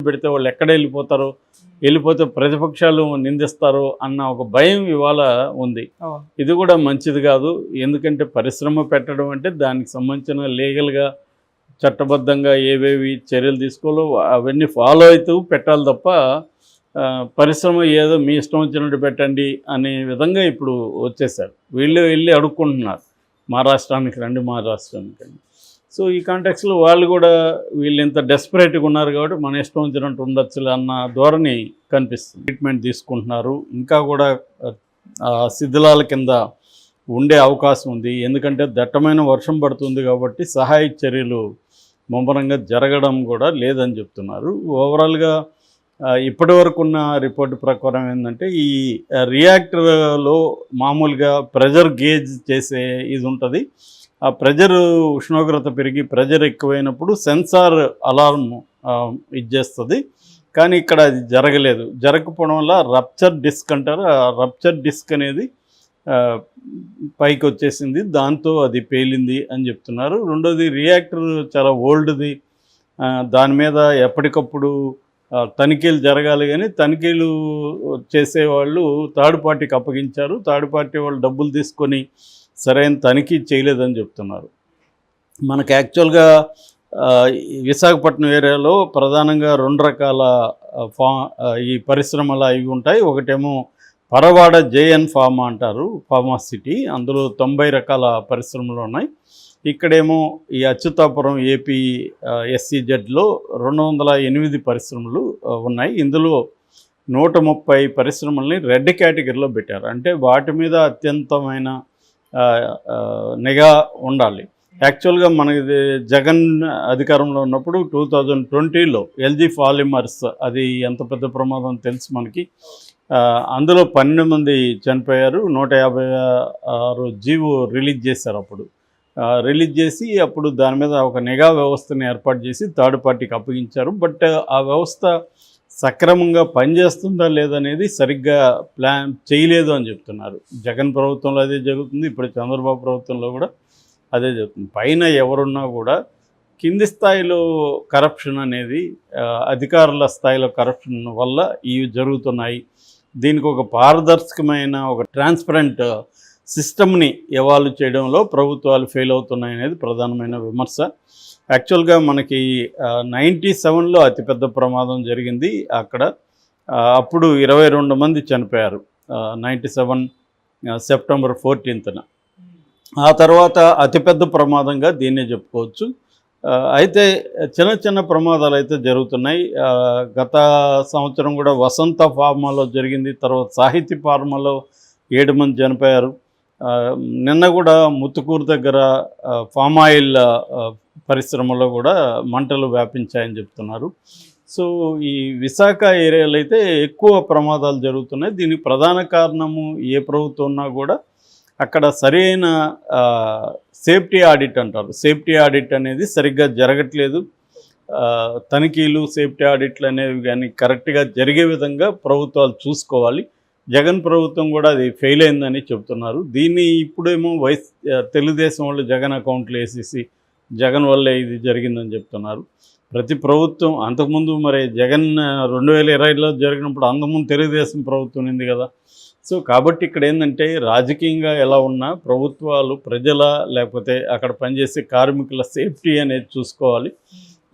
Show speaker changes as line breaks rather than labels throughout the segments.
పెడితే వాళ్ళు ఎక్కడ వెళ్ళిపోతే ప్రతిపక్షాలు నిందిస్తారు అన్న ఒక భయం ఇవాళ ఉంది. ఇది కూడా మంచిది కాదు. ఎందుకంటే పరిశ్రమ పెట్టడం అంటే దానికి సంబంధించిన లీగల్గా చట్టబద్ధంగా ఏవేవి చర్యలు తీసుకోవాలో అవన్నీ ఫాలో అవుతూ పెట్టాలి తప్ప పరిశ్రమ ఏదో మీ ఇష్టం వచ్చినట్టు పెట్టండి అనే విధంగా ఇప్పుడు వచ్చేసారు. వీళ్ళు వెళ్ళి అడుక్కుంటున్నారు, మా రాష్ట్రానికి రండి, మా రాష్ట్రానికి రండి. సో ఈ కాంటెక్స్లో వాళ్ళు కూడా వీళ్ళు ఇంత డెస్పరేట్గా ఉన్నారు కాబట్టి మన ఇష్టం వచ్చినట్టు ఉండొచ్చులే అన్న ధోరణి కనిపిస్తుంది. ట్రీట్మెంట్ తీసుకుంటున్నారు, ఇంకా కూడా శిథిలాల కింద ఉండే అవకాశం ఉంది. ఎందుకంటే దట్టమైన వర్షం పడుతుంది కాబట్టి సహాయ చర్యలు ముమ్మరంగా జరగడం కూడా లేదని చెప్తున్నారు. ఓవరాల్గా ఇప్పటి వరకు ఉన్న రిపోర్ట్ ప్రకారం ఏంటంటే ఈ రియాక్టర్లో మామూలుగా ప్రెజర్ గేజ్ చేసే ఇది ఉంటుంది. ఆ ప్రెజర్ ఉష్ణోగ్రత పెరిగి ప్రెజర్ ఎక్కువైనప్పుడు సెన్సార్ అలారం ఇచ్చేస్తుంది. కానీ ఇక్కడ అది జరగకపోవడం వల్ల రప్చర్ డిస్క్ అంటారు. ఆ రప్చర్ డిస్క్ అనేది పైకి వచ్చేసింది, దాంతో అది పేలింది అని చెప్తున్నారు. రెండోది రియాక్టర్ చాలా ఓల్డ్ది, దాని మీద ఎప్పటికప్పుడు తనిఖీలు జరగాలి. కానీ తనిఖీలు చేసేవాళ్ళు థర్డ్ పార్టీకి అప్పగించారు. థర్డ్ పార్టీ వాళ్ళు డబ్బులు తీసుకొని సరైన తనిఖీ చేయలేదని చెప్తున్నారు. మనకు యాక్చువల్గా విశాఖపట్నం ఏరియాలో ప్రధానంగా 2 రకాల ఈ పరిశ్రమలు అవి ఉంటాయి. ఒకటేమో పరవాడ జేఎన్ ఫార్మా అంటారు, ఫార్మా సిటీ. అందులో 90 రకాల పరిశ్రమలు ఉన్నాయి. ఇక్కడేమో ఈ అచ్యుతాపురం ఏపీ SEZలో 208 పరిశ్రమలు ఉన్నాయి. ఇందులో 130 పరిశ్రమల్ని రెడ్ కేటగిరీలో పెట్టారు. అంటే వాటి మీద అత్యంతమైన నిఘా ఉండాలి. యాక్చువల్గా మనకి జగన్ అధికారంలో ఉన్నప్పుడు 2020లో LG పాలిమర్స్, అది ఎంత పెద్ద ప్రమాదం తెలుసు మనకి. అందులో 12 మంది చనిపోయారు. 156 జీవో రిలీజ్ చేశారు. అప్పుడు రిలీజ్ చేసి అప్పుడు దాని మీద ఒక నిఘా వ్యవస్థని ఏర్పాటు చేసి థర్డ్ పార్టీకి అప్పగించారు. బట్ ఆ వ్యవస్థ సక్రమంగా పనిచేస్తుందా లేదనేది సరిగ్గా ప్లాన్ చేయలేదు అని చెప్తున్నారు. జగన్ ప్రభుత్వంలో అదే జరుగుతుంది, ఇప్పుడు చంద్రబాబు ప్రభుత్వంలో కూడా అదే జరుగుతుంది. పైన ఎవరున్నా కూడా కింది స్థాయిలో కరప్షన్ అనేది, అధికారుల స్థాయిలో కరప్షన్ వల్ల ఇవి జరుగుతున్నాయి. దీనికి ఒక పారదర్శకమైన ఒక ట్రాన్స్పరెంట్ సిస్టమ్ని ఎవాల్వ్ చేయడంలో ప్రభుత్వాలు ఫెయిల్ అవుతున్నాయి అనేది ప్రధానమైన విమర్శ. యాక్చువల్గా మనకి 97లో అతిపెద్ద ప్రమాదం జరిగింది అక్కడ. అప్పుడు 22 మంది చనిపోయారు 97 సెప్టెంబర్ 14న. ఆ తర్వాత అతిపెద్ద ప్రమాదంగా దీన్నే చెప్పుకోవచ్చు. అయితే చిన్న చిన్న ప్రమాదాలు అయితే జరుగుతున్నాయి. గత సంవత్సరం కూడా వసంత ఫార్మాలో జరిగింది, తర్వాత సాహితీ ఫార్మాలో 7 మంది చనిపోయారు. నిన్న కూడా ముత్తుకూరు దగ్గర ఫామ్ ఆయిల్ పరిశ్రమలో కూడా మంటలు వ్యాపించాయని చెప్తున్నారు. సో ఈ విశాఖ ఏరియాలో అయితే ఎక్కువ ప్రమాదాలు జరుగుతున్నాయి. దీనికి ప్రధాన కారణము ఏ ప్రభుత్వం ఉన్నా కూడా అక్కడ సరైన సేఫ్టీ ఆడిట్ అంటారు, సేఫ్టీ ఆడిట్ అనేది సరిగ్గా జరగట్లేదు. తనిఖీలు, సేఫ్టీ ఆడిట్లు అనేవి కానీ కరెక్ట్గా జరిగే విధంగా ప్రభుత్వాలు చూసుకోవాలి. జగన్ ప్రభుత్వం కూడా అది ఫెయిల్ అయిందని చెప్తున్నారు. దీన్ని ఇప్పుడేమో తెలుగుదేశం వాళ్ళు జగన్ అకౌంట్లు వేసేసి జగన్ వల్లే ఇది జరిగిందని చెప్తున్నారు. ప్రతి ప్రభుత్వం అంతకుముందు మరి జగన్ 2020లో జరిగినప్పుడు అంతకుముందు తెలుగుదేశం ప్రభుత్వం ఉంది కదా. సో కాబట్టి ఇక్కడ ఏంటంటే రాజకీయంగా ఎలా ఉన్నా ప్రభుత్వాలు ప్రజల లేకపోతే అక్కడ పనిచేసే కార్మికుల సేఫ్టీ అనేది చూసుకోవాలి.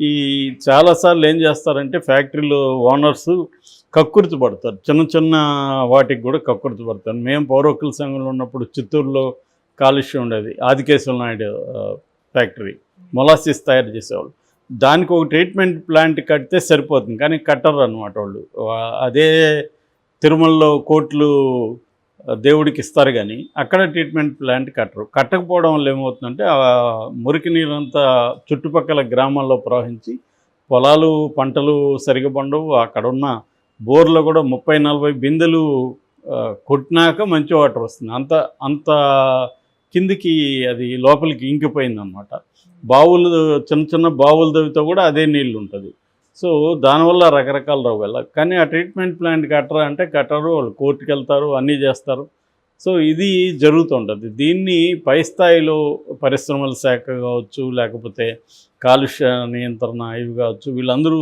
ఈ చాలాసార్లు ఏం చేస్తారంటే ఫ్యాక్టరీలో ఓనర్స్ కక్కుర్తి పడతారు, చిన్న చిన్న వాటికి కూడా కక్కుర్తి పడతారు. మేము పౌరకుల సంఘంలో ఉన్నప్పుడు చిత్తూరులో కాలుష్యం ఉండేది, ఆదికేశ్వర నాయుడు ఫ్యాక్టరీ మొలాసిస్ తయారు చేసేవాళ్ళు. దానికి ఒక ట్రీట్మెంట్ ప్లాంట్ కడితే సరిపోతుంది, కానీ కట్టరు అన్నమాట వాళ్ళు. అదే తిరుమలలో కోట్లు దేవుడికి ఇస్తారు కానీ అక్కడ ట్రీట్మెంట్ ప్లాంట్ కట్టరు. కట్టకపోవడం వల్ల ఏమవుతుందంటే ఆ మురికి నీరంతా చుట్టుపక్కల గ్రామాల్లో ప్రవహించి పొలాలు పంటలు సరిగా పండవు. అక్కడున్న బోర్లో కూడా 30-40 బిందెలు కొట్టినాక మంచి వాటర్ వస్తుంది. అంత కిందికి అది లోపలికి ఇంకిపోయిందన్నమాట. బావులు చిన్న చిన్న బావులు తవ్వితే కూడా అదే నీళ్ళు ఉంటుంది. సో దానివల్ల రకరకాల రోగాలు. కానీ ఆ ట్రీట్మెంట్ ప్లాంట్ కట్టరా అంటే కట్టరు, వాళ్ళు కోర్టుకు వెళ్తారు, అన్నీ చేస్తారు. సో ఇది జరుగుతుంటుంది. దీన్ని పై స్థాయిలో పరిశ్రమల శాఖ కావచ్చు, లేకపోతే కాలుష్య నియంత్రణ ఇవి కావచ్చు, వీళ్ళందరూ